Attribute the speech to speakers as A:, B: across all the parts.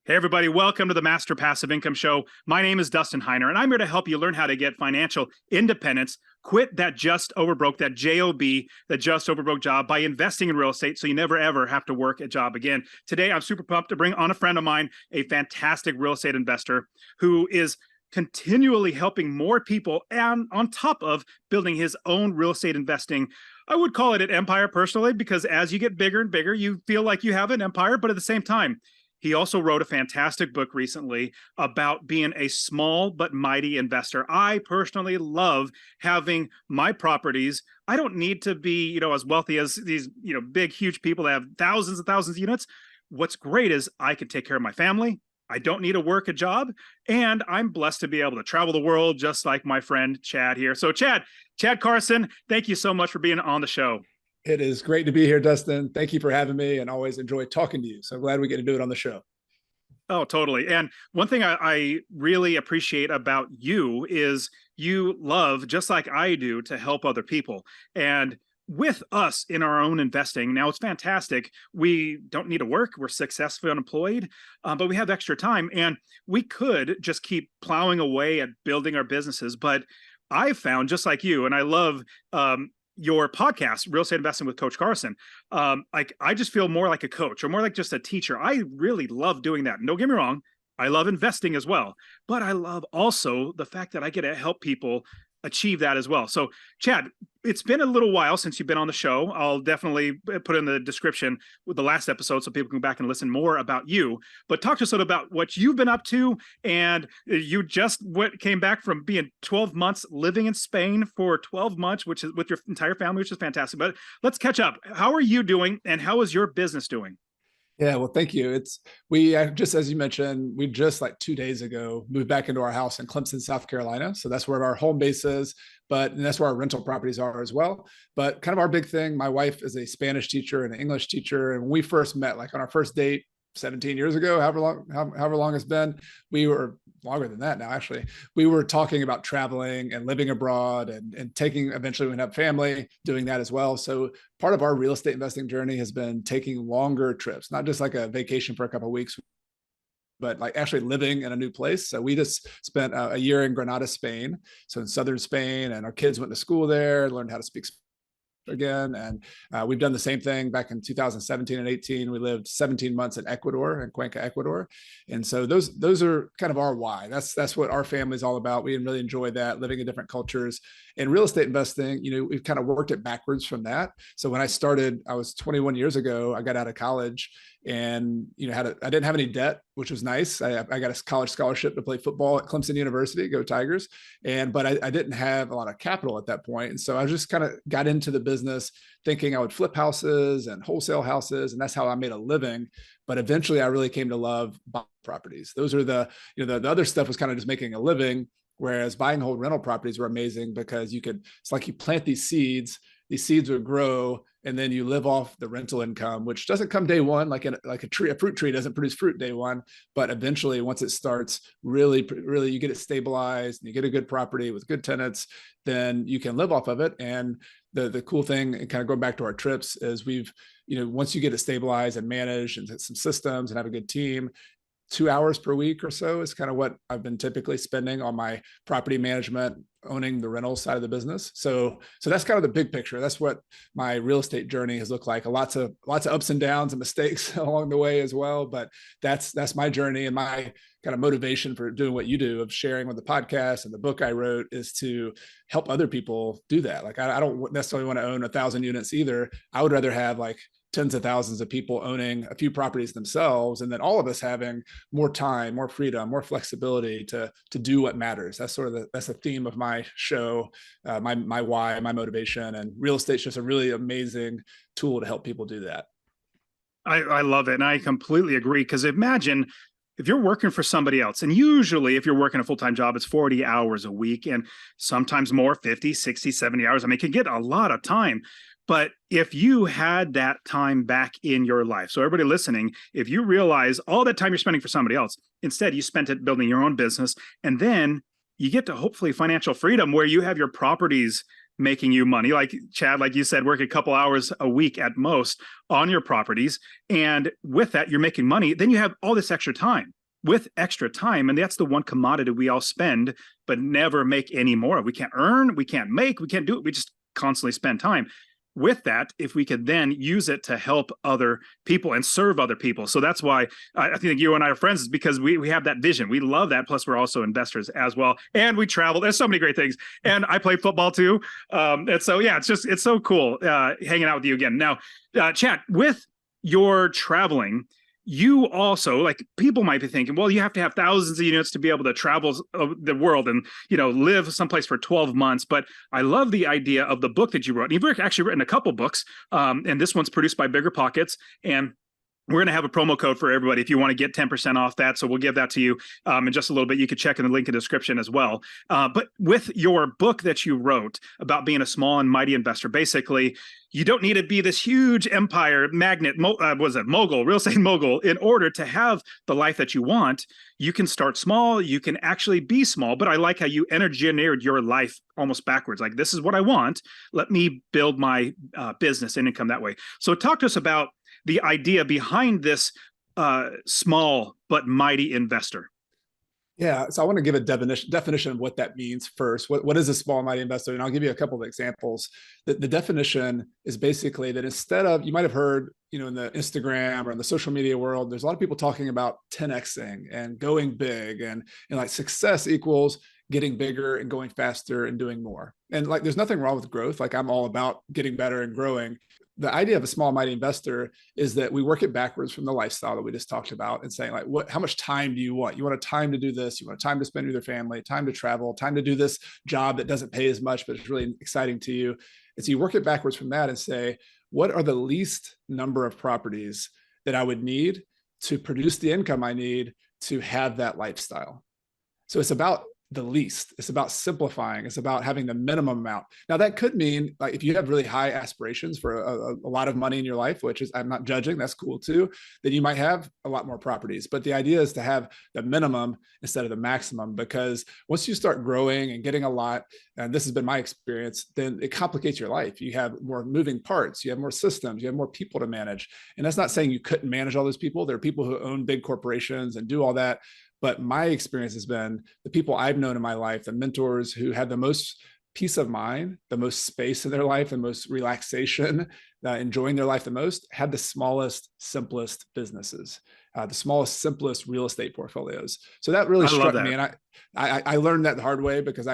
A: Hey, everybody, welcome to the Master Passive Income Show. My name is Dustin Heiner, and I'm here to help you learn how to get financial independence, quit that just overbroke, that JOB, that just overbroke job by investing in real estate so you never, ever have to work a job again. Today, I'm super pumped to bring on a friend of mine, a fantastic real estate investor who is continually helping more people and on top of building his own real estate investing. I would call it an empire personally, because as you get bigger and bigger, you feel like you have an empire, but at the same time, he also wrote a fantastic book recently about being a small but mighty investor. I personally love having my properties. I don't need to be, as wealthy as these, big, huge people that have thousands and thousands of units. What's great is I can take care of my family. I don't need to work a job, and I'm blessed to be able to travel the world just like my friend Chad here. So Chad Carson, thank you so much for being on the show.
B: It is great to be here, Dustin. Thank you for having me, and always enjoy talking to you. So glad we get to do it on the show.
A: Oh, totally. And one thing I really appreciate about you is you love, just like I do, to help other people. And with us in our own investing, now it's fantastic. We don't need to work. We're successfully unemployed, but we have extra time. And we could just keep plowing away at building our businesses. But I found, just like you, and I love your podcast, Real Estate Investing with Coach Carson. I just feel more like a coach or more like just a teacher. I really love doing that. And don't get me wrong, I love investing as well, but I love also the fact that I get to help people achieve that as well. So Chad, it's been a little while since you've been on the show. I'll definitely put in the description with the last episode so people can go back and listen more about you, but talk to us about what you've been up to. And you just came back from being 12 months living in Spain for 12 months, which is with your entire family, which is fantastic. But let's catch up. How are you doing, and how is your business doing?
B: Yeah, well, thank you. Just as you mentioned, we just like 2 days ago moved back into our house in Clemson, South Carolina. So that's where our home base is, and that's where our rental properties are as well. But kind of our big thing, my wife is a Spanish teacher and an English teacher. And when we first met, like on our first date, 17 years ago, however long it's been, we were longer than that now, actually. We were talking about traveling and living abroad and eventually we have family doing that as well. So part of our real estate investing journey has been taking longer trips, not just like a vacation for a couple of weeks, but like actually living in a new place. So we just spent a year in Granada, Spain. So in southern Spain, and our kids went to school there, learned how to speak again. And we've done the same thing back in 2017 and 18. We lived 17 months in Ecuador, in Cuenca, Ecuador. And so those are kind of our why. That's what our family is all about. We really enjoy that, living in different cultures. And real estate investing, we've kind of worked it backwards from that. So when I started, I was 21 years ago, I got out of college and I didn't have any debt, which was nice. I got a college scholarship to play football at Clemson University, go Tigers. But I didn't have a lot of capital at that point. And so I just kind of got into the business thinking I would flip houses and wholesale houses. And that's how I made a living. But eventually I really came to love buying properties. Those are the other stuff was kind of just making a living. Whereas buying whole rental properties were amazing because it's like you plant these seeds would grow, and then you live off the rental income, which doesn't come day one, like a fruit tree doesn't produce fruit day one, but eventually once it starts really you get it stabilized and you get a good property with good tenants, then you can live off of it. And the cool thing, and kind of going back to our trips, is once you get it stabilized and managed and some systems and have a good team, 2 hours per week or so is kind of what I've been typically spending on my property management, owning the rental side of the business. So that's kind of the big picture. That's what my real estate journey has looked like. Lots of ups and downs and mistakes along the way as well. But that's my journey, and my kind of motivation for doing what you do, of sharing with the podcast and the book I wrote, is to help other people do that. Like I don't necessarily want to own 1,000 units either. I would rather have like tens of thousands of people owning a few properties themselves, and then all of us having more time, more freedom, more flexibility to do what matters. That's that's the theme of my show, my why, my motivation, and real estate's just a really amazing tool to help people do that.
A: I love it. And I completely agree, because imagine if you're working for somebody else, and usually if you're working a full-time job, it's 40 hours a week, and sometimes more, 50, 60, 70 hours. I mean, it can get a lot of time. But if you had that time back in your life, so everybody listening, if you realize all that time you're spending for somebody else, instead you spent it building your own business, and then you get to hopefully financial freedom where you have your properties making you money. Like Chad, like you said, work a couple hours a week at most on your properties. And with that, you're making money. Then you have all this extra time. With extra time, and that's the one commodity we all spend, but never make any more. We can't earn, we can't make, we can't do it. We just constantly spend time. With that, if we could then use it to help other people and serve other people. So that's why I think you and I are friends, is because we have that vision. We love that. Plus, we're also investors as well. And we travel. There's so many great things. And I play football too. And so, yeah, it's so cool hanging out with you again. Now, Chad, with your traveling, you also, like, people might be thinking, well, you have to have thousands of units to be able to travel the world and, live someplace for 12 months. But I love the idea of the book that you wrote. You've actually written a couple books, and this one's produced by Bigger Pockets. And we're going to have a promo code for everybody if you want to get 10% off that. So we'll give that to you in just a little bit. You can check in the link in the description as well. But with your book that you wrote about being a small and mighty investor, basically, you don't need to be this huge empire magnet, mogul, real estate mogul, in order to have the life that you want. You can start small. You can actually be small. But I like how you engineered your life almost backwards. Like, this is what I want. Let me build my business and income that way. So talk to us about the idea behind this small but mighty investor.
B: Yeah, so I want to give a definition of what that means first. What is a small mighty investor? And I'll give you a couple of examples. The definition is basically that instead of, you might have heard, in the Instagram or in the social media world, there's a lot of people talking about 10xing and going big, and like success equals getting bigger and going faster and doing more. And like, there's nothing wrong with growth. Like, I'm all about getting better and growing. The idea of a small mighty investor is that we work it backwards from the lifestyle that we just talked about, and saying, like, how much time do you want? You want a time to do this. You want a time to spend with your family, time to travel, time to do this job that doesn't pay as much, but it's really exciting to you. And so you work it backwards from that and say, what are the least number of properties that I would need to produce the income I need to have that lifestyle? So it's about the least. It's about simplifying. It's about having the minimum amount. Now, that could mean, like, if you have really high aspirations for a lot of money in your life, which is, I'm not judging, that's cool too, then you might have a lot more properties. But the idea is to have the minimum instead of the maximum, because once you start growing and getting a lot, and this has been my experience, then it complicates your life. You have more moving parts, you have more systems, you have more people to manage. And that's not saying you couldn't manage all those people. There are people who own big corporations and do all that. But my experience has been the people I've known in my life, the mentors who had the most peace of mind, the most space in their life, the most relaxation, enjoying their life the most, had the smallest, simplest businesses, the smallest, simplest real estate portfolios. So that really struck me. And I learned that the hard way, because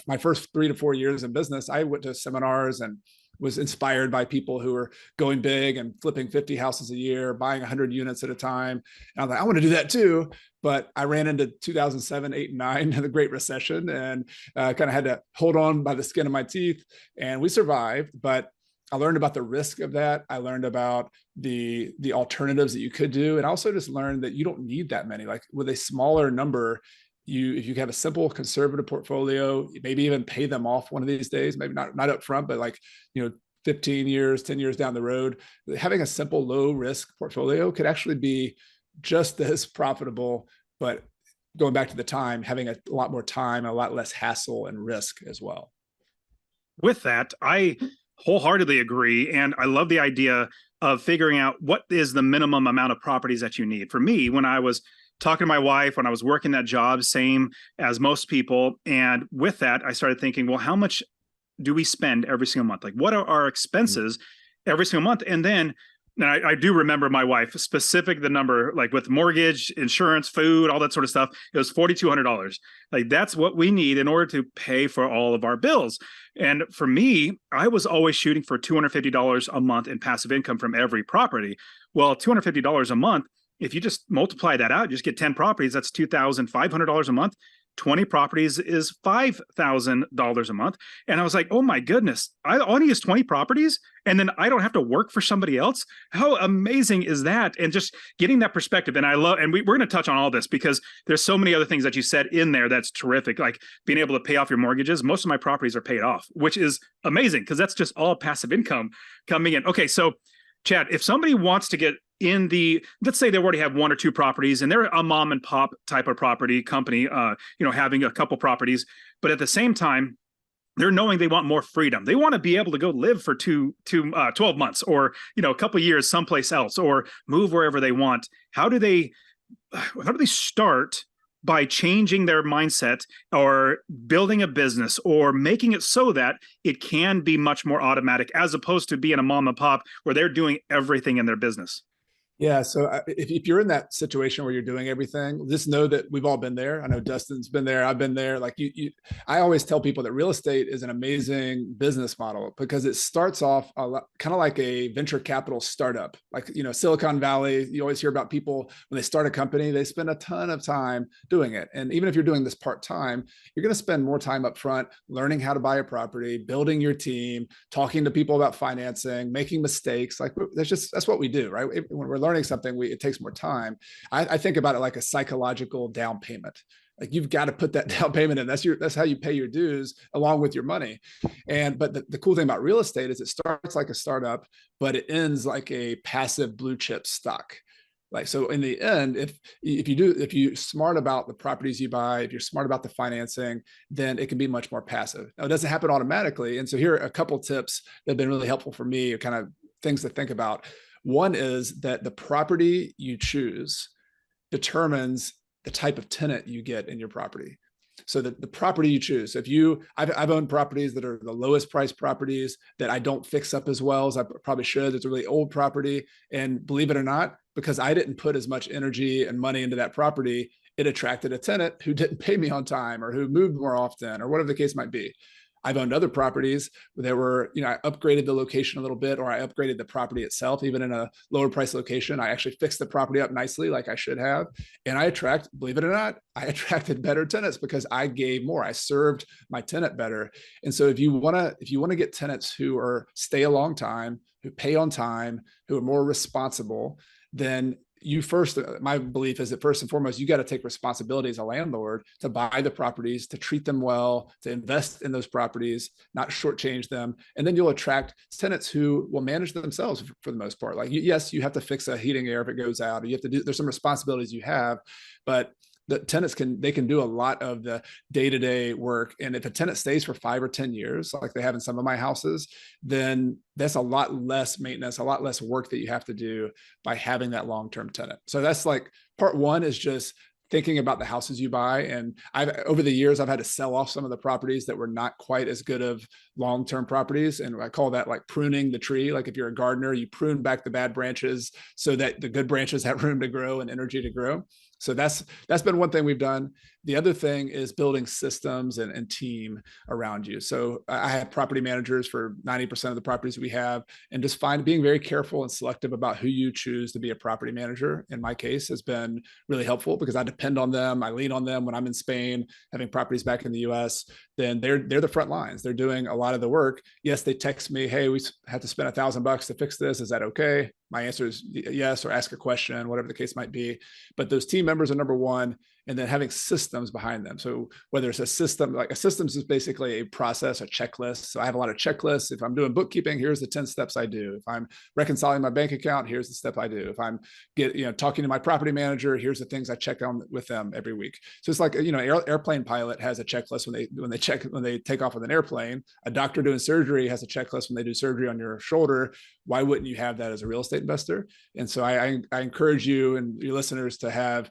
B: my first 3 to 4 years in business, I went to seminars and was inspired by people who were going big and flipping 50 houses a year, buying 100 units at a time. And I was like, I want to do that too. But I ran into 2007, 8, and 9, the Great Recession, and kind of had to hold on by the skin of my teeth. And we survived, but I learned about the risk of that. I learned about the alternatives that you could do. And I also just learned that you don't need that many. Like, with a smaller number, if you have a simple conservative portfolio, maybe even pay them off one of these days, maybe not up front, but like, 15 years, 10 years down the road, having a simple low risk portfolio could actually be just as profitable. But going back to the time, having a lot more time, a lot less hassle and risk as well.
A: With that, I wholeheartedly agree. And I love the idea of figuring out what is the minimum amount of properties that you need. For me, when I was talking to my wife, when I was working that job, same as most people. And with that, I started thinking, well, how much do we spend every single month? Like, what are our expenses every single month? And then I do remember my wife specific the number, like with mortgage, insurance, food, all that sort of stuff. It was $4,200. Like, that's what we need in order to pay for all of our bills. And for me, I was always shooting for $250 a month in passive income from every property. Well, $250 a month, if you just multiply that out, you just get 10 properties, that's $2,500 a month. 20 properties is $5,000 a month. And I was like, oh my goodness, I only use 20 properties and then I don't have to work for somebody else. How amazing is that? And just getting that perspective. And we're going to touch on all this because there's so many other things that you said in there that's terrific. Like being able to pay off your mortgages. Most of my properties are paid off, which is amazing because that's just all passive income coming in. Okay. So Chad, if somebody wants to get let's say they already have 1 or 2 properties and they're a mom and pop type of property company, having a couple properties, but at the same time, they're knowing they want more freedom. They want to be able to go live for 12 months, or, a couple of years someplace else, or move wherever they want. How do they start by changing their mindset, or building a business, or making it so that it can be much more automatic, as opposed to being a mom and pop where they're doing everything in their business?
B: Yeah. So if you're in that situation where you're doing everything, just know that we've all been there. I know Dustin's been there. I've been there. Like I always tell people that real estate is an amazing business model because it starts off kind of like a venture capital startup. Like, Silicon Valley, you always hear about people when they start a company, they spend a ton of time doing it. And even if you're doing this part-time, you're going to spend more time up front learning how to buy a property, building your team, talking to people about financing, making mistakes. Like that's what we do, right? When we're learning something, it takes more time. I think about it like a psychological down payment. Like you've got to put that down payment in. That's how you pay your dues along with your money. But the cool thing about real estate is it starts like a startup, but it ends like a passive blue chip stock. Like, so in the end, if you're smart about the properties you buy, if you're smart about the financing, then it can be much more passive. Now, it doesn't happen automatically. And so here are a couple tips that have been really helpful for me, or kind of things to think about. One is that the property you choose determines the type of tenant you get in your property. So the property you choose, I've owned properties that are the lowest priced properties that I don't fix up as well as I probably should. It's a really old property. And believe it or not, because I didn't put as much energy and money into that property, it attracted a tenant who didn't pay me on time, or who moved more often, or whatever the case might be. I've owned other properties that were, I upgraded the location a little bit, or I upgraded the property itself, even in a lower price location. I actually fixed the property up nicely, like I should have. And believe it or not, I attracted better tenants because I gave more. I served my tenant better. And so if you want to get tenants who stay a long time, who pay on time, who are more responsible, then my belief is that first and foremost, you got to take responsibility as a landlord to buy the properties, to treat them well, to invest in those properties, not shortchange them. And then you'll attract tenants who will manage themselves for the most part. Like, yes, you have to fix a heating air if it goes out, or there's some responsibilities you have, but the tenants can do a lot of the day-to-day work. And if a tenant stays for 5 or 10 years, like they have in some of my houses, then that's a lot less maintenance, a lot less work that you have to do by having that long-term tenant. So that's like part one, is just thinking about the houses you buy. And over the years, I've had to sell off some of the properties that were not quite as good of long-term properties. And I call that like pruning the tree. Like if you're a gardener, you prune back the bad branches so that the good branches have room to grow and energy to grow. So that's been one thing we've done. The other thing is building systems and team around you. So I have property managers for 90% of the properties we have, and just being very careful and selective about who you choose to be a property manager. In my case, has been really helpful because I depend on them. I lean on them when I'm in Spain, having properties back in the US. Then they're the front lines. They're doing a lot of the work. Yes, they text me, "Hey, we have to spend $1,000 to fix this. Is that okay?" My answer is yes, or ask a question, whatever the case might be. But those team members are number one, and then having systems behind them. So whether it's a system, like a systems is basically a process, a checklist. So I have a lot of checklists. If I'm doing bookkeeping, here's the 10 steps I do. If I'm reconciling my bank account, here's the step I do. If I'm talking to my property manager, here's the things I check on with them every week. So it's like, airplane pilot has a checklist when they take off with an airplane. A doctor doing surgery has a checklist when they do surgery on your shoulder. Why wouldn't you have that as a real estate investor? And so I encourage you and your listeners to have,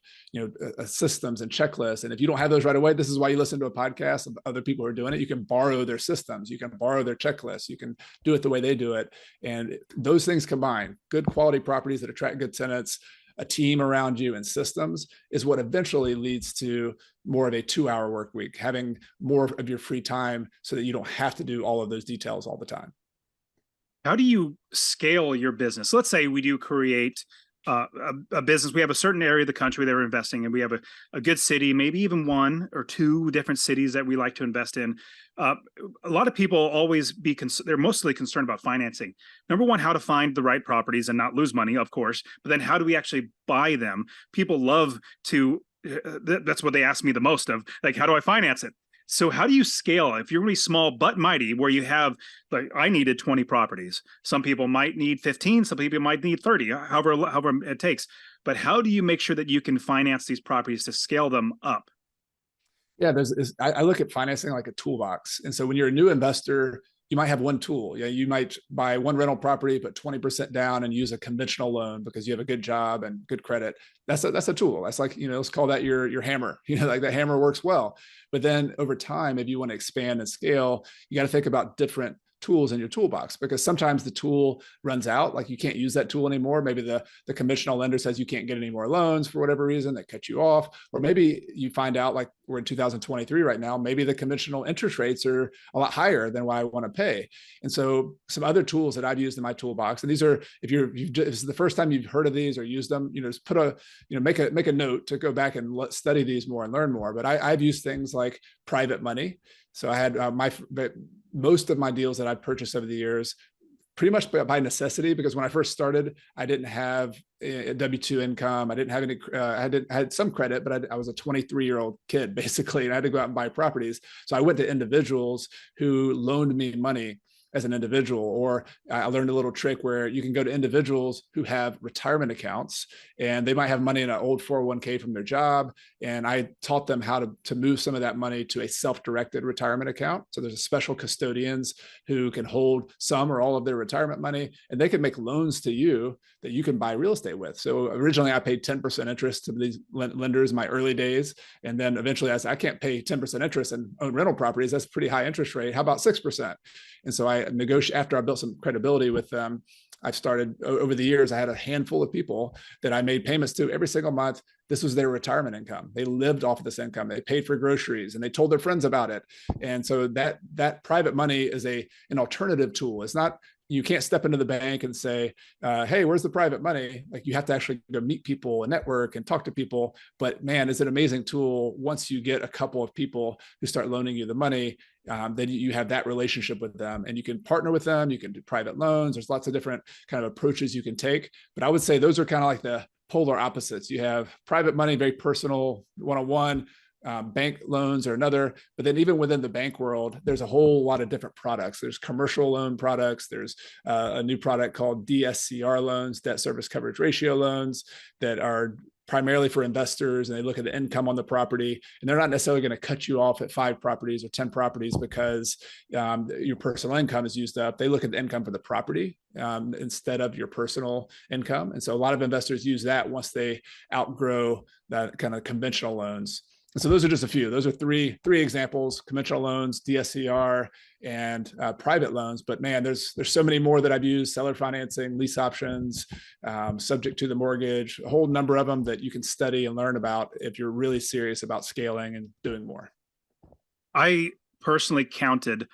B: systems and checklists. And if you don't have those right away, this is why you listen to a podcast of other people who are doing it. You can borrow their systems, you can borrow their checklists, you can do it the way they do it. And those things combined, good quality properties that attract good tenants, a team around you, and systems, is what eventually leads to more of a 2-hour work week, having more of your free time so that you don't have to do all of those details all the time.
A: How do you scale your business? Let's say we do create a business. We have a certain area of the country that we're investing in. We have a good city, maybe even 1 or 2 different cities that we like to invest in. A lot of people always they're mostly concerned about financing. Number one, how to find the right properties and not lose money, of course, but then how do we actually buy them? People love to, that's what they ask me the most of, like, how do I finance it? So how do you scale if you're really small but mighty, where you have, like, I needed 20 properties. Some people might need 15, some people might need 30, however it takes. But how do you make sure that you can finance these properties to scale them up?
B: Yeah, I look at financing like a toolbox. And so when you're a new investor, you might have one tool. Yeah, you might buy one rental property, put 20% down and use a conventional loan because you have a good job and good credit. That's a tool. That's like, let's call that your hammer. Like that hammer works well. But then over time, if you want to expand and scale, you got to think about different tools in your toolbox, because sometimes the tool runs out, like you can't use that tool anymore. Maybe the conventional lender says you can't get any more loans for whatever reason, they cut you off. Or maybe you find out, like we're in 2023 right now, maybe the conventional interest rates are a lot higher than what I want to pay. And so some other tools that I've used in my toolbox, and these are, if this is the first time you've heard of these or used them, just put make a note to go back and study these more and learn more. But I've used things like private money. So I had most of my deals that I've purchased over the years, pretty much by necessity, because when I first started, I didn't have a W-2 income. I didn't have any, I had some credit, but I was a 23-year-old kid basically, and I had to go out and buy properties. So I went to individuals who loaned me money as an individual. Or I learned a little trick where you can go to individuals who have retirement accounts, and they might have money in an old 401k from their job. And I taught them how to move some of that money to a self-directed retirement account. So there's a special custodians who can hold some or all of their retirement money, and they can make loans to you that you can buy real estate with. So originally I paid 10% interest to these lenders in my early days. And then eventually I said, I can't pay 10% interest and own rental properties. That's a pretty high interest rate. How about 6%? And so I negotiate, after I built some credibility with them, I've started over the years, I had a handful of people that I made payments to every single month. This was their retirement income. They lived off of this income. They paid for groceries and they told their friends about it. And so that private money is an alternative tool. It's not, you can't step into the bank and say, hey, where's the private money? Like, you have to actually go meet people and network and talk to people. But man, it's an amazing tool. Once you get a couple of people who start loaning you the money, then you have that relationship with them, and you can partner with them. You can do private loans. There's lots of different kind of approaches you can take. But I would say those are kind of like the polar opposites. You have private money, very personal, one-on-one. Bank loans are another. But then even within the bank world, there's a whole lot of different products. There's commercial loan products. There's a new product called DSCR loans, debt service coverage ratio loans, that are primarily for investors, and they look at the income on the property, and they're not necessarily going to cut you off at 5 properties or 10 properties because your personal income is used up. They look at the income for the property instead of your personal income. And so a lot of investors use that once they outgrow that kind of conventional loans. And so those are just a few. Those are three examples: conventional loans, DSCR, and private loans. But man, there's so many more that I've used: seller financing, lease options, subject to the mortgage, a whole number of them that you can study and learn about if you're really serious about scaling and doing more.
A: I personally counted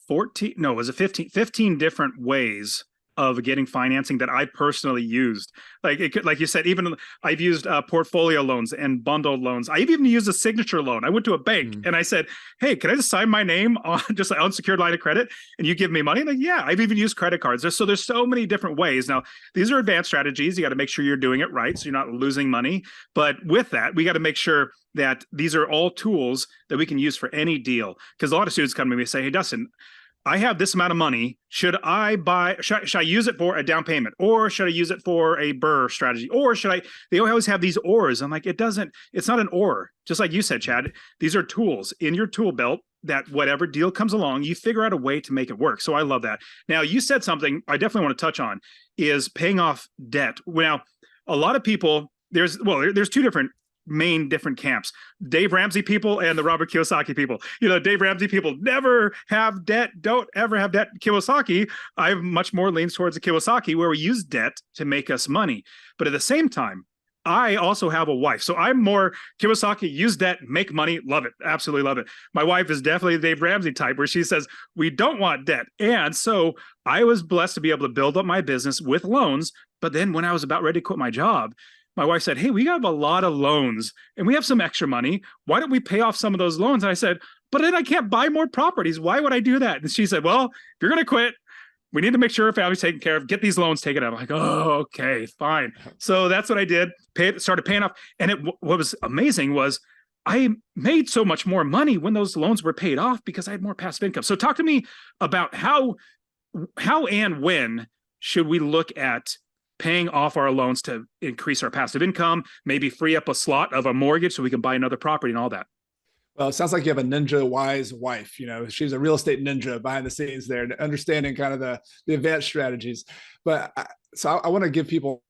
A: 14, no, was it 15 different ways of getting financing that I personally used. Like it could, like you said, even I've used portfolio loans and bundled loans. I've even used a signature loan. I went to a bank and I said, hey, can I just sign my name on just an unsecured line of credit and you give me money? Like, yeah, I've even used credit cards. There's so many different ways. Now, these are advanced strategies. You got to make sure you're doing it right, so you're not losing money. But with that, we got to make sure that these are all tools that we can use for any deal. Because a lot of students come to me and say, hey, Dustin, I have this amount of money. Should I use it for a down payment, or should I use it for a BRRRR strategy, or they always have these ors. I'm like, it's not an or. Just like you said, Chad, these are tools in your tool belt that whatever deal comes along, you figure out a way to make it work. So I love that. Now, you said something I definitely want to touch on, is paying off debt. Now, a lot of people, there's 2 different camps: Dave Ramsey people and the Robert Kiyosaki people. Dave Ramsey people never have debt, don't ever have debt. Kiyosaki, I much more leans towards the Kiyosaki, where we use debt to make us money. But at the same time, I also have a wife. So I'm more Kiyosaki, use debt, make money, love it, absolutely love it. My wife is definitely the Dave Ramsey type, where she says, we don't want debt. And so I was blessed to be able to build up my business with loans. But then when I was about ready to quit my job, my wife said, hey, we have a lot of loans and we have some extra money. Why don't we pay off some of those loans? And I said, but then I can't buy more properties. Why would I do that? And she said, well, if you're going to quit, we need to make sure our family's taken care of, get these loans taken out. I'm like, oh, okay, fine. So that's what I did. Started paying off. And what was amazing was I made so much more money when those loans were paid off because I had more passive income. So talk to me about how and when should we look at paying off our loans to increase our passive income, maybe free up a slot of a mortgage so we can buy another property and all that.
B: Well, it sounds like you have a ninja wise wife. You know, she's a real estate ninja behind the scenes there, understanding kind of the advanced strategies. But I want to give people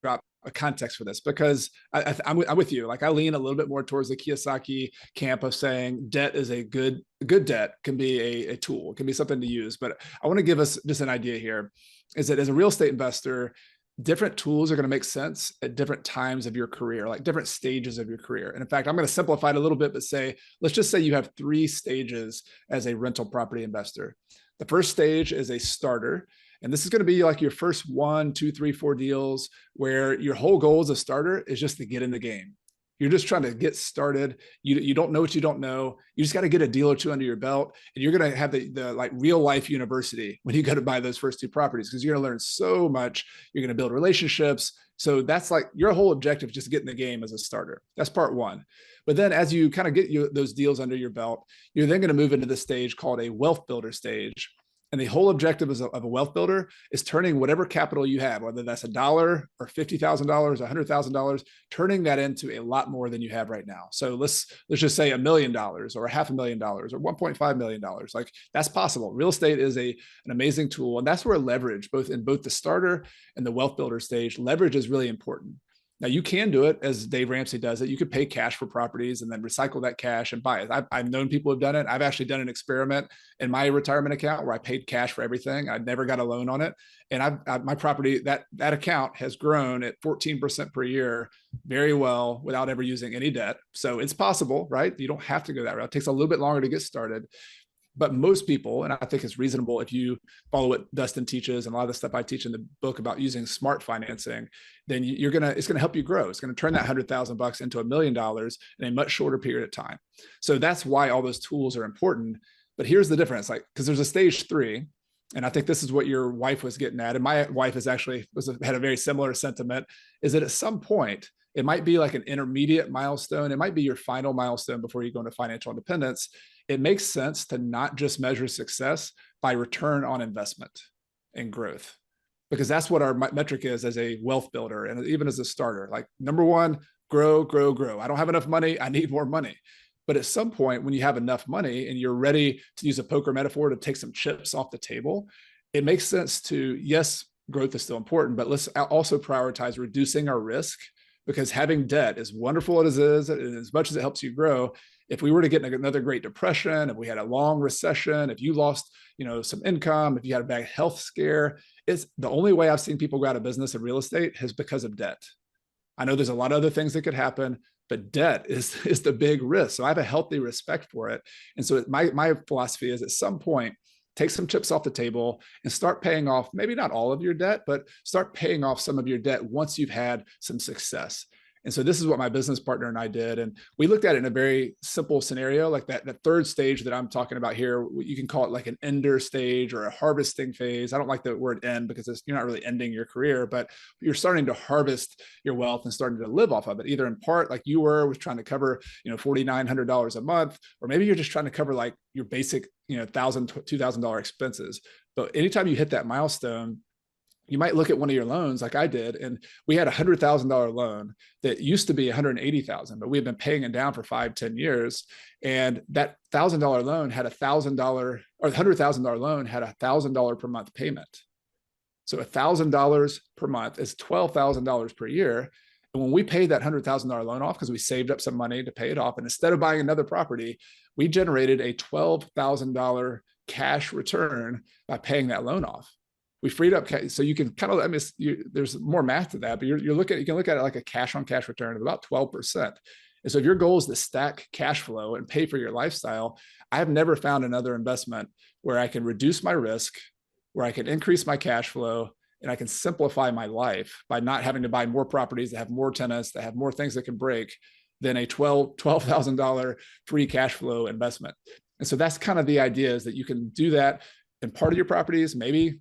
B: drop a context for this because I'm with you. Like I lean a little bit more towards the Kiyosaki camp of saying debt is a good debt can be a tool, it can be something to use. But I want to give us just an idea here is that as a real estate investor, different tools are going to make sense at different times of your career, like different stages of your career. And in fact, I'm going to simplify it a little bit, but say, let's just say you have 3 stages as a rental property investor. The first stage is a starter. And this is going to be like your first 1, 2, 3, 4 deals where your whole goal as a starter is just to get in the game. You're just trying to get started. You don't know what you don't know. You just got to get a deal or 2 under your belt, and you're going to have the like real life university when you go to buy those first 2 properties, because you're going to learn so much. You're going to build relationships. So that's like your whole objective, just get in the game as a starter. That's part 1. But then as you kind of get those deals under your belt, you're then going to move into the stage called a wealth builder stage. And the whole objective of a wealth builder is turning whatever capital you have, whether that's $1 or $50,000, $100,000, turning that into a lot more than you have right now. So let's just say $1 million or $500,000 or $1.5 million. Like that's possible. Real estate is an amazing tool. And that's where leverage, both the starter and the wealth builder stage, leverage is really important. Now you can do it as Dave Ramsey does it. You could pay cash for properties and then recycle that cash and buy it. I've known people who've done it. I've actually done an experiment in my retirement account where I paid cash for everything. I never got a loan on it. And my property, that account has grown at 14% per year very well without ever using any debt. So it's possible, right? You don't have to go that route. It takes a little bit longer to get started. But most people, and I think it's reasonable if you follow what Dustin teaches and a lot of the stuff I teach in the book about using smart financing, then it's gonna help you grow. It's gonna turn that $100,000 into $1 million in a much shorter period of time. So that's why all those tools are important. But here's the difference, like, because there's a stage 3, and I think this is what your wife was getting at, and my wife had a very similar sentiment, is that at some point it might be like an intermediate milestone. It might be your final milestone before you go into financial independence. It makes sense to not just measure success by return on investment and growth, because that's what our metric is as a wealth builder and even as a starter. Like number 1, grow, grow, grow. I don't have enough money. I need more money. But at some point when you have enough money and you're ready, to use a poker metaphor, to take some chips off the table, it makes sense to, yes, growth is still important, but let's also prioritize reducing our risk, because having debt, as wonderful as it is, and as much as it helps you grow, if we were to get another Great Depression, if we had a long recession, if you lost, some income, if you had a bad health scare, it's the only way I've seen people go out of business in real estate is because of debt. I know there's a lot of other things that could happen, but debt is the big risk. So I have a healthy respect for it. And so my philosophy is at some point, take some chips off the table and start paying off, maybe not all of your debt, but start paying off some of your debt once you've had some success. And so this is what my business partner and I did. And we looked at it in a very simple scenario, like that third stage that I'm talking about here. You can call it like an ender stage or a harvesting phase. I don't like the word end because you're not really ending your career, but you're starting to harvest your wealth and starting to live off of it, either in part like you was trying to cover, $4,900 a month, or maybe you're just trying to cover like your basic, $1,000, $2,000 expenses. But anytime you hit that milestone, you might look at one of your loans like I did, and we had a $100,000 loan that used to be $180,000, but we've been paying it down for 5-10 years. And that $1,000 loan had $1,000, or the $100,000 loan had $1,000 per month payment. So $1,000 per month is $12,000 per year. And when we paid that $100,000 loan off, because we saved up some money to pay it off, and instead of buying another property, we generated a $12,000 cash return by paying that loan off. We freed up, so you can kind of, there's more math to that, but you can look at it like a cash on cash return of about 12%. And so if your goal is to stack cash flow and pay for your lifestyle, I have never found another investment where I can reduce my risk, where I can increase my cash flow, and I can simplify my life by not having to buy more properties that have more tenants, that have more things that can break, than a $12,000 free cash flow investment. And so that's kind of the idea, is that you can do that in part of your properties, maybe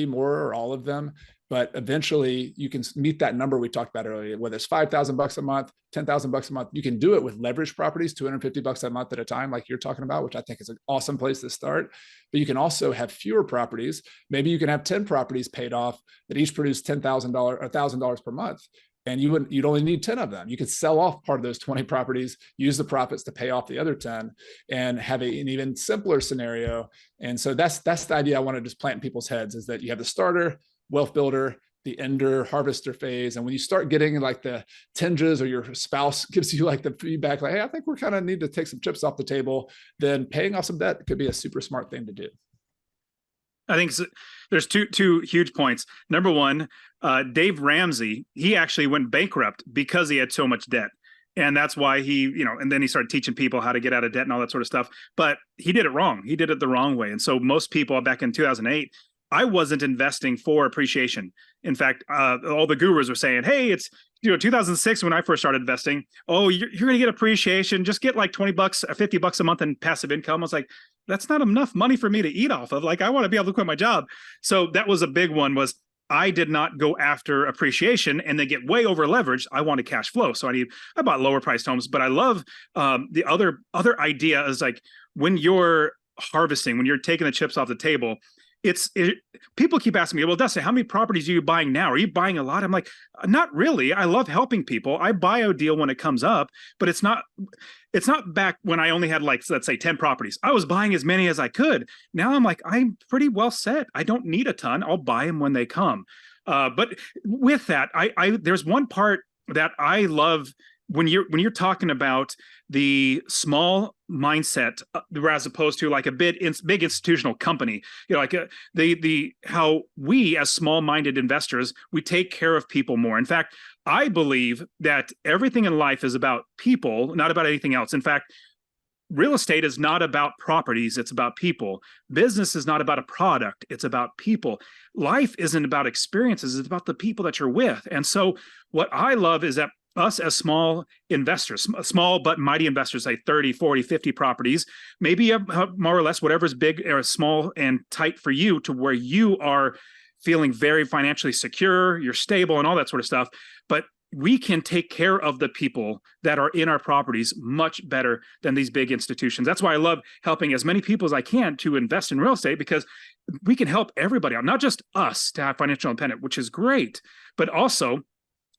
B: more or all of them, but eventually you can meet that number we talked about earlier, whether it's $5,000 a month, $10,000 a month. You can do it with leverage properties, $250 a month at a time, like you're talking about, which I think is an awesome place to start. But you can also have fewer properties. Maybe you can have 10 properties paid off that each produce $10,000 or $1,000 per month. and you'd only need 10 of them. You could sell off part of those 20 properties, use the profits to pay off the other 10, and have an even simpler scenario. And so that's the idea I want to just plant in people's heads, is that you have the starter, wealth builder, the ender, harvester phase. And when you start getting like the tinges, or your spouse gives you like the feedback, like, hey, I think we kind of need to take some chips off the table, then paying off some debt could be a super smart thing to do.
A: I think there's two huge points. Number one, Dave Ramsey, he actually went bankrupt because he had so much debt. And that's why he, and then he started teaching people how to get out of debt and all that sort of stuff. But he did it wrong. He did it the wrong way. And so most people back in 2008, I wasn't investing for appreciation. In fact, all the gurus were saying, hey, it's 2006 when I first started investing. Oh, you're going to get appreciation. Just get like $20 or $50 a month in passive income. I was like, that's not enough money for me to eat off of. Like, I want to be able to quit my job. So that was a big one, was I did not go after appreciation and then get way over leveraged. I wanted cash flow. So I bought lower priced homes, but I love the other idea is like, when you're harvesting, when you're taking the chips off the table, people keep asking me, well, Dustin, how many properties are you buying now? Are you buying a lot? I'm like, not really. I love helping people. I buy a deal when it comes up, but it's not back when I only had, like, let's say 10 properties. I was buying as many as I could. Now I'm like, I'm pretty well set. I don't need a ton. I'll buy them when they come. But with that, there's one part that I love when you're talking about the small mindset, as opposed to like a big institutional company, like how we as small-minded investors, we take care of people more. In fact, I believe that everything in life is about people, not about anything else. In fact, real estate is not about properties, it's about people. Business is not about a product, it's about people. Life isn't about experiences, it's about the people that you're with. And so what I love is that us as small investors, small but mighty investors, say 30, 40, 50 properties, maybe more or less whatever's big or small and tight for you, to where you are feeling very financially secure, you're stable and all that sort of stuff. But we can take care of the people that are in our properties much better than these big institutions. That's why I love helping as many people as I can to invest in real estate, because we can help everybody out, not just us to have financial independence, which is great, but also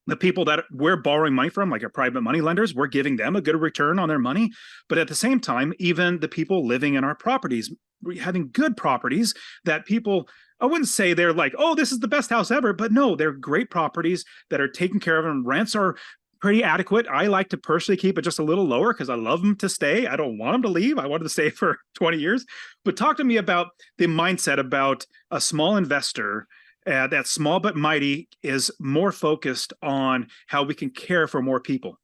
A: the people that we're borrowing money from, like our private money lenders, we're giving them a good return on their money. But at the same time, even the people living in our properties, having good properties that people, I wouldn't say they're like, oh, this is the best house ever, but no, they're great properties that are taken care of, and rents are pretty adequate. I like to personally keep it just a little lower because I love them to stay. I don't want them to leave. I want them to stay for 20 years. But talk to me about the mindset about a small investor that small but mighty is more focused on how we can care for more people.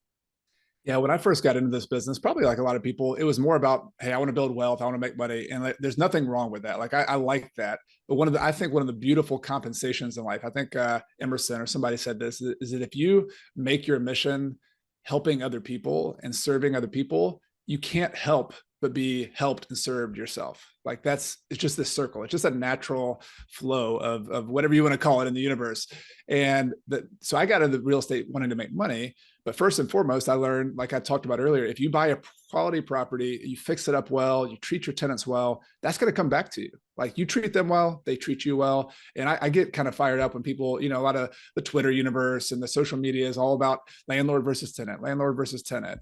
B: Yeah, when I first got into this business, probably like a lot of people, it was more about, hey, I want to build wealth, I want to make money, and like, there's nothing wrong with that. Like I like that, but I think one of the beautiful compensations in life, I think Emerson or somebody said this, is that if you make your mission helping other people and serving other people, you can't help but be helped and served yourself. Like it's just this circle. It's just a natural flow of whatever you want to call it in the universe. And so I got into real estate wanting to make money. But first and foremost, I learned, like I talked about earlier, if you buy a quality property, you fix it up well, you treat your tenants well, that's going to come back to you. Like you treat them well, they treat you well. And I get kind of fired up when people, a lot of the Twitter universe and the social media is all about landlord versus tenant.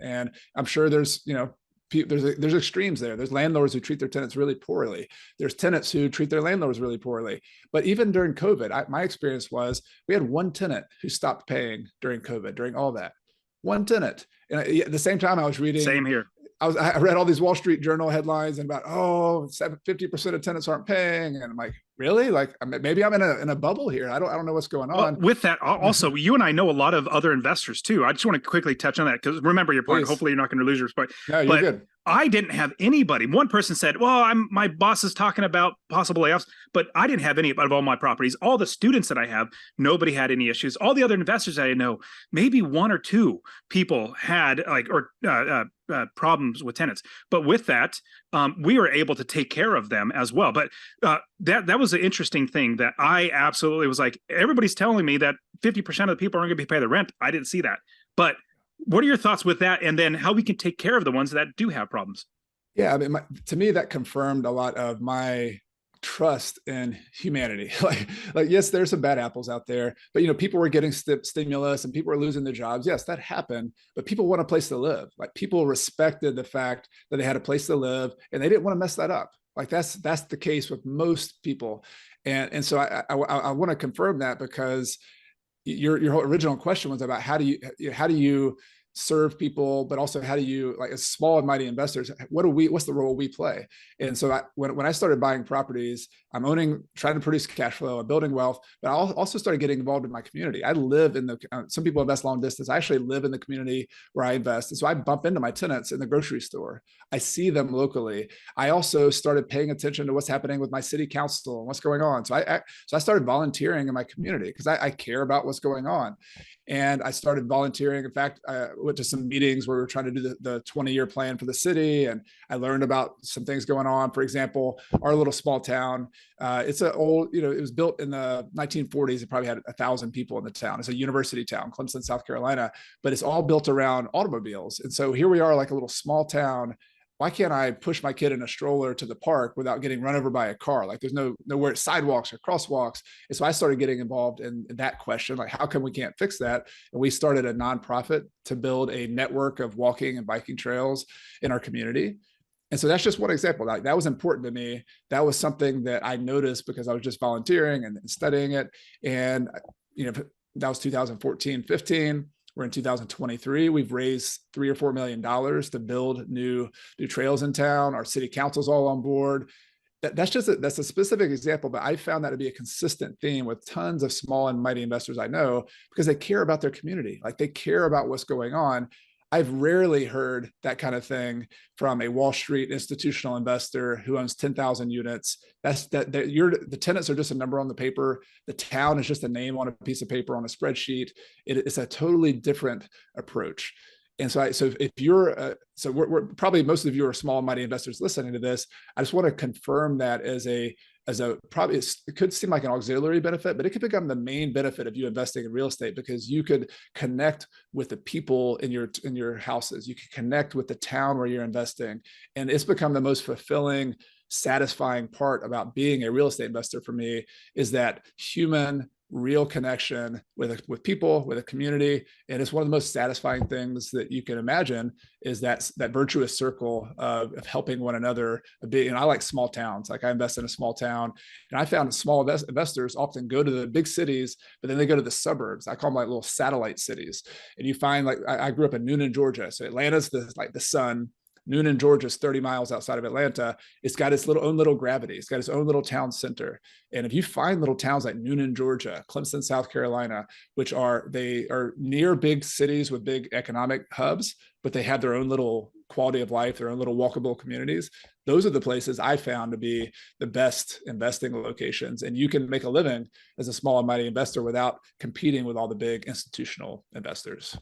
B: And I'm sure there's extremes there. There's landlords who treat their tenants really poorly. There's tenants who treat their landlords really poorly. But even during COVID, my experience was we had one tenant who stopped paying during COVID, during all that. One tenant. And at the same time, I was reading.
A: Same here.
B: I read all these Wall Street Journal headlines and about, 50% of tenants aren't paying. And I'm like, really? Like maybe I'm in a bubble here. I don't know what's going on.
A: With that, also, you and I know a lot of other investors too. I just want to quickly touch on that because remember your point. Please. Hopefully you're not going to lose your point.
B: No, you're good.
A: I didn't have anybody. One person said, well, my boss is talking about possible layoffs, but I didn't have any of all my properties. All the students that I have, nobody had any issues. All the other investors I know, maybe one or two people had problems with tenants. But with that, we were able to take care of them as well. But that was an interesting thing that I absolutely was like, everybody's telling me that 50% of the people aren't going to be paying the rent. I didn't see that. But what are your thoughts with that? And then how we can take care of the ones that do have problems?
B: Yeah, I mean, to me, that confirmed a lot of my trust in humanity. Like, yes, there's some bad apples out there, but people were getting stimulus and people were losing their jobs. Yes, that happened, but people want a place to live. Like, people respected the fact that they had a place to live and they didn't want to mess that up. Like, that's the case with most people. And so I want to confirm that, because your whole original question was about how do you serve people, but also how do you, like, as small and mighty investors, what's the role we play? And so when I started buying properties, I'm trying to produce cash flow, I'm building wealth, but I also started getting involved in my community. I live in some people invest long distance. I actually live in the community where I invest. And so I bump into my tenants in the grocery store. I see them locally. I also started paying attention to what's happening with my city council and what's going on. So I started volunteering in my community because I care about what's going on. And I started volunteering. In fact, I went to some meetings where we were trying to do the 20-year plan for the city. And I learned about some things going on. For example, our little small town, it's an old, it was built in the 1940s. It probably had 1,000 people in the town. It's a university town, Clemson, South Carolina, but it's all built around automobiles. And so here we are, like a little small town. Why can't I push my kid in a stroller to the park without getting run over by a car? Like, there's nowhere sidewalks or crosswalks. And so I started getting involved in that question, like, how come we can't fix that? And we started a nonprofit to build a network of walking and biking trails in our community. And so that's just one example. Like, that was important to me. That was something that I noticed because I was just volunteering and studying it. And, that was 2014, 15. We're in 2023. We've raised $3 or $4 million to build new trails in town. Our city council's all on board. That's a specific example, but I found that to be a consistent theme with tons of small and mighty investors I know, because they care about their community. Like, they care about what's going on. I've rarely heard that kind of thing from a Wall Street institutional investor who owns 10,000 units. The tenants are just a number on the paper. The town is just a name on a piece of paper on a spreadsheet. It's a totally different approach. And so if you're, we're probably, most of you are small and mighty investors listening to this. I just want to confirm that as a probably, it could seem like an auxiliary benefit, but it could become the main benefit of you investing in real estate, because you could connect with the people in your houses. You can connect with the town where you're investing. And it's become the most fulfilling, satisfying part about being a real estate investor for me, is that human, real connection with people, with a community. And it's one of the most satisfying things that you can imagine, is that virtuous circle of helping one another. And I like small towns. Like, I invest in a small town, and I found small investors often go to the big cities, but then they go to the suburbs. I call them like little satellite cities. And you find, like, I grew up in Noonan, Georgia. So Atlanta's the sun. Noonan, Georgia is 30 miles outside of Atlanta. It's got its own little gravity. It's got its own little town center. And if you find little towns like Noonan, Georgia, Clemson, South Carolina, they are near big cities with big economic hubs, but they have their own little quality of life, their own little walkable communities. Those are the places I found to be the best investing locations. And you can make a living as a small and mighty investor without competing with all the big institutional investors.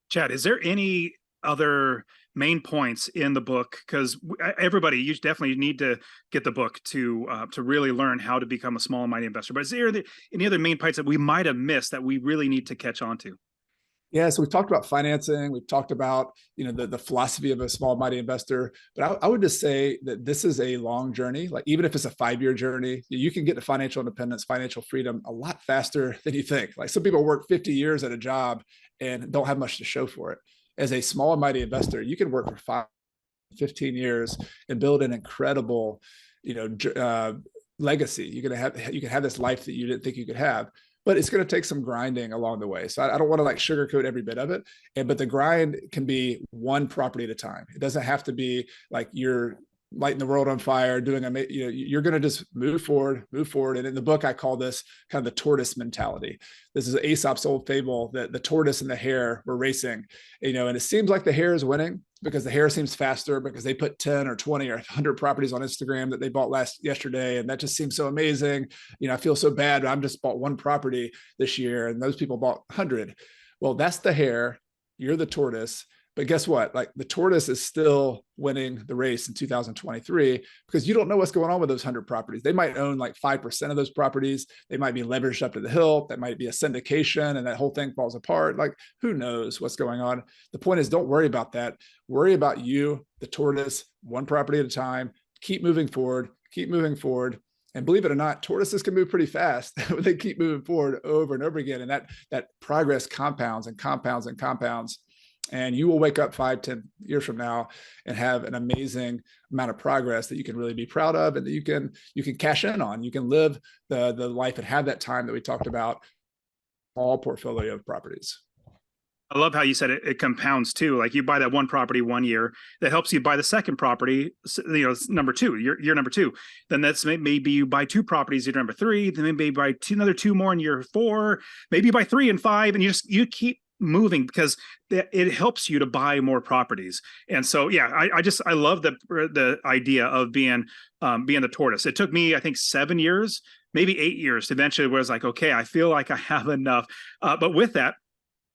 A: Chad, is there any other main points in the book? Because everybody, you definitely need to get the book to really learn how to become a small and mighty investor. But is there any other main points that we might have missed that we really need to catch on to?
B: Yeah, so we've talked about financing. We've talked about the philosophy of a small mighty investor. But I would just say that this is a long journey. Like, even if it's a 5-year journey, you can get to financial independence, financial freedom a lot faster than you think. Like, some people work 50 years at a job and don't have much to show for it. As a small and mighty investor, you can work for 5, 15 years and build an incredible, legacy. You can have this life that you didn't think you could have, but it's going to take some grinding along the way. So I don't want to sugarcoat every bit of it, but the grind can be one property at a time. It doesn't have to be like you're lighting the world on fire, you're going to just move forward. And in the book, I call this kind of the tortoise mentality. This is Aesop's old fable that the tortoise and the hare were racing, and it seems like the hare is winning because the hare seems faster, because they put 10 or 20 or 100 properties on Instagram that they bought yesterday. And that just seems so amazing. I feel so bad. I'm just bought one property this year, and those people bought 100. Well, that's the hare. You're the tortoise. But guess what? Like, the tortoise is still winning the race in 2023, because you don't know what's going on with those 100 properties. They might own like 5% of those properties. They might be leveraged up to the hilt. That might be a syndication, and that whole thing falls apart. Like, who knows what's going on? The point is, don't worry about that. Worry about you, the tortoise, one property at a time. Keep moving forward. keep moving forward. And believe it or not, tortoises can move pretty fast. They keep moving forward over and over again. And that progress compounds and compounds and compounds. And you will wake up 5-10 years from now and have an amazing amount of progress that you can really be proud of, and that you can cash in on. You can live the life and have that time that we talked about, all portfolio of properties.
A: I love how you said it compounds too. Like you buy that one property 1 year, that helps you buy the second property, number two, year number two. Then that's maybe you buy two properties year number three, then maybe you buy another two more in year four, maybe you buy 3 and 5, and you keep moving because it helps you to buy more properties. And so, yeah, I love the idea of being the tortoise. It took me, I think, 7 years, maybe 8 years to eventually where I was like, okay, I feel like I have enough. But with that,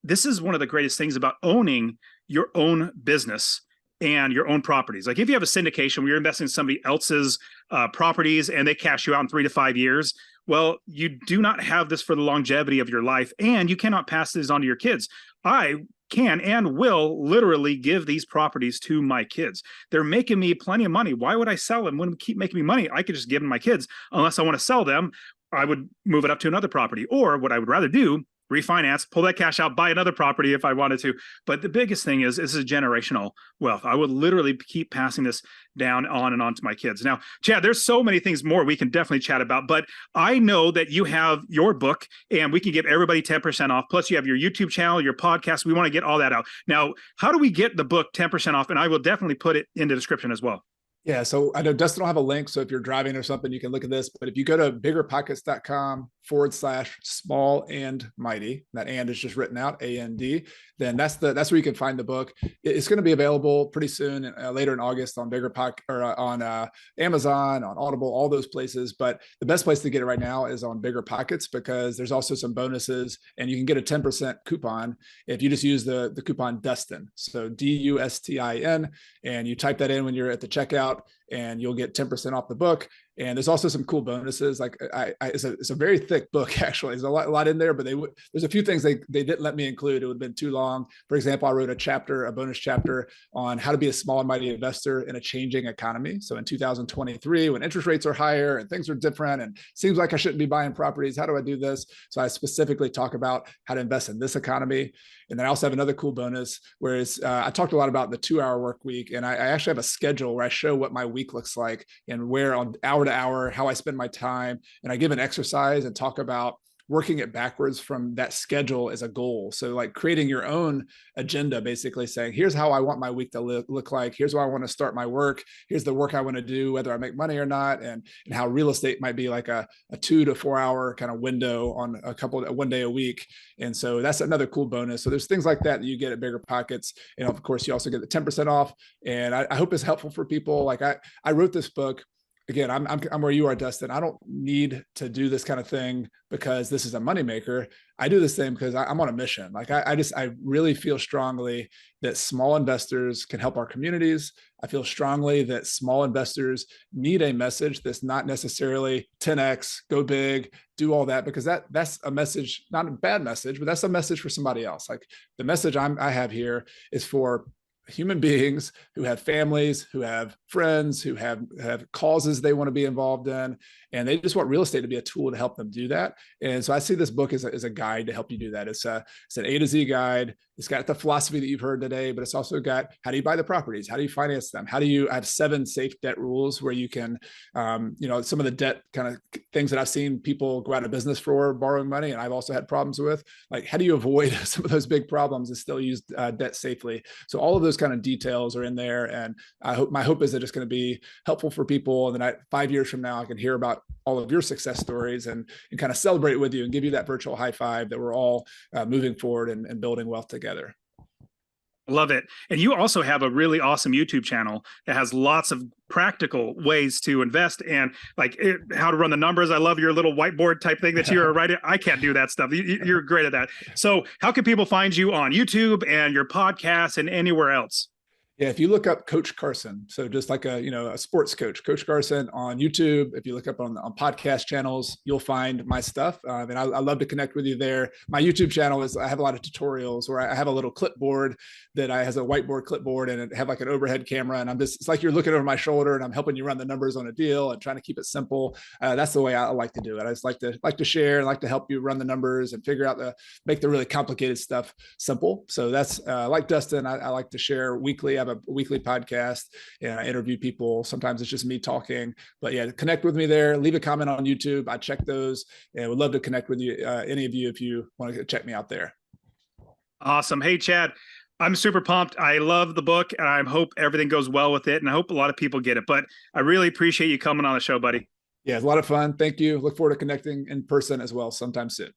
A: this is one of the greatest things about owning your own business and your own properties. Like if you have a syndication where you're investing in somebody else's properties and they cash you out in 3 to 5 years, well, you do not have this for the longevity of your life, and you cannot pass this on to your kids. I can and will literally give these properties to my kids. They're making me plenty of money. Why would I sell them when they keep making me money? I could just give them to my kids. Unless I want to sell them, I would move it up to another property. Or what I would rather do, refinance, pull that cash out, buy another property if I wanted to. But the biggest thing is this is generational wealth. I would literally keep passing this down on and on to my kids. Now, Chad, there's so many things more we can definitely chat about, but I know that you have your book and we can give everybody 10% off. Plus you have your YouTube channel, your podcast. We want to get all that out. Now, how do we get the book 10% off? And I will definitely put it in the description as well.
B: Yeah. So I know Dustin will have a link. So if you're driving or something, you can look at this. But if you go to biggerpockets.com/small and mighty, that and is just written out, AND, then that's where you can find the book. It's going to be available pretty soon, later in August on on Amazon, on Audible, all those places. But the best place to get it right now is on Bigger Pockets, because there's also some bonuses, and you can get a 10% coupon if you just use the coupon Dustin. So DUSTIN, and you type that in when you're at the checkout, and you'll get 10% off the book. And there's also some cool bonuses. Like it's a very thick book, actually. There's a lot in there, but there's a few things they didn't let me include. It would have been too long. For example, I wrote a bonus chapter on how to be a small and mighty investor in a changing economy. So in 2023, when interest rates are higher and things are different and seems like I shouldn't be buying properties, how do I do this? So I specifically talk about how to invest in this economy. And then I also have another cool bonus, whereas I talked a lot about the 2-hour work week. And I actually have a schedule where I show what my week looks like and where on hour to hour, how I spend my time. And I give an exercise and talk about working it backwards from that schedule as a goal. So like creating your own agenda, basically saying, here's how I want my week to look like. Here's where I want to start my work. Here's the work I want to do, whether I make money or not. And how real estate might be like a 2 to 4 hour kind of window on 1 day a week. And so that's another cool bonus. So there's things like that you get at Bigger Pockets. And of course, you also get the 10% off. And I hope it's helpful for people. Like I wrote this book. Again, I'm where you are, Dustin. I don't need to do this kind of thing because this is a moneymaker. I do this thing because I'm on a mission. Like I really feel strongly that small investors can help our communities. I feel strongly that small investors need a message that's not necessarily 10x, go big, do all that, because that's a message, not a bad message, but that's a message for somebody else. Like the message I have here is for human beings who have families, who have friends, who have causes they want to be involved in, and they just want real estate to be a tool to help them do that. And so I see this book as a guide to help you do that. It's an A to Z guide. It's got the philosophy that you've heard today, but it's also got how do you buy the properties? How do you finance them? I have 7 safe debt rules where you can, some of the debt kind of things that I've seen people go out of business for borrowing money, and I've also had problems with. Like, how do you avoid some of those big problems and still use debt safely? So all of those kind of details are in there, and my hope is that it's going to be helpful for people. And then 5 years from now, I can hear about all of your success stories and kind of celebrate with you and give you that virtual high five that we're all moving forward and building wealth together.
A: Love it. And you also have a really awesome YouTube channel that has lots of practical ways to invest and how to run the numbers. I love your little whiteboard type thing that you're writing. I can't do that stuff. You're great at that. So how can people find you on YouTube and your podcast and anywhere else?
B: Yeah, if you look up Coach Carson, so just like a sports coach, Coach Carson on YouTube. If you look up on podcast channels, you'll find my stuff, and I love to connect with you there. My YouTube channel is I have a lot of tutorials where I have a little clipboard that I has a whiteboard clipboard and it have like an overhead camera, and it's like you're looking over my shoulder and I'm helping you run the numbers on a deal and trying to keep it simple. That's the way I like to do it. I just like to share and like to help you run the numbers and figure out make the really complicated stuff simple. So that's like Dustin. I like to share weekly. I have a weekly podcast and I interview people. Sometimes it's just me talking, but yeah, connect with me there. Leave a comment on YouTube. I check those and would love to connect with you, any of you, if you want to check me out there.
A: Awesome. Hey, Chad, I'm super pumped. I love the book and I hope everything goes well with it. And I hope a lot of people get it, but I really appreciate you coming on the show, buddy.
B: Yeah, it's a lot of fun. Thank you. Look forward to connecting in person as well sometime soon.